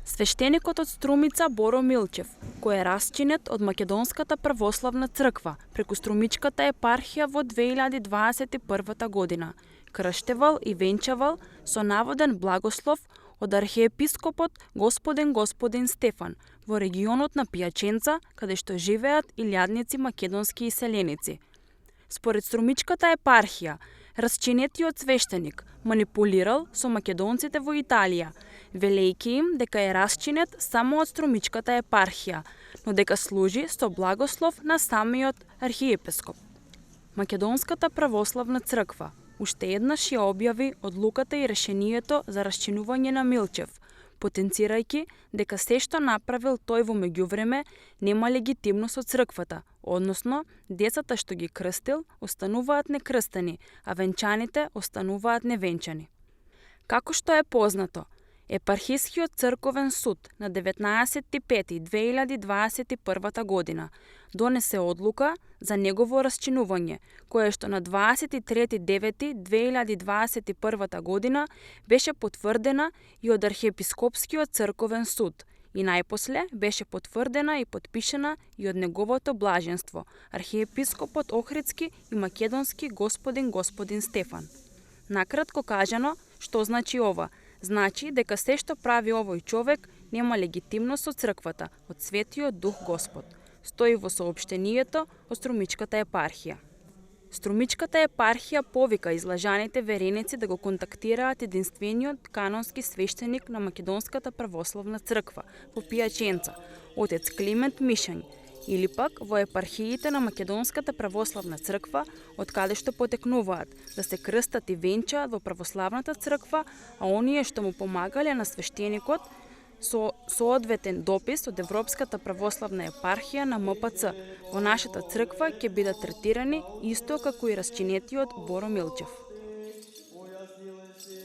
Свештеникот од Струмица Боро Милчев, кој е расчинет од Македонската православна црква преку Струмичката епархија во 2021 година, крштевал и венчавал со наводен благослов од архиепископот Господин Стефан во регионот на Пијаченца, каде што живеат илјадници македонски иселеници. Според Струмичката епархија, расчинетиот свештеник манипулирал со македонците во Италија, велејќи им дека е расчинет само од Струмичката епархија, но дека служи со благослов на самиот архиепископ. Македонската православна црква уште еднаш ја објави одлуката и решението за расчинување на Милчев, потенцирајќи дека се што направил тој во меѓувреме нема легитимност од црквата, односно децата што ги крстил остануваат некрстени, а венчаните остануваат невенчани. Како што е познато, Епархискиот црковен суд на 19.5.2021 година донесе одлука за негово расчинување, кое што на 23.9.2021 година беше потврдена и од Архиепископскиот црковен суд и најпосле беше потврдена и потпишана и од неговото блаженство, архиепископот Охридски и македонски Господин Стефан. Накратко кажано, што значи ова? Значи дека се што прави овој човек нема легитимност од црквата, од Светиот Дух Господ. Стои во соопштението од Струмичката епархија. Струмичката епархија повика излажаните вереници да го контактираат единствениот канонски свештеник на Македонската православна црква во Пијаченца, отец Климент Мишањ, или пак во епархиите на Македонската православна црква, од каде што потекнуваат, да се крстат и венчаат во православната црква, а оние што му помагале на свештеникот со соодветен допис од Европската православна епархија на МПЦ во нашата црква ќе бидат третирани исто како и расчинетиот Боро Милчев.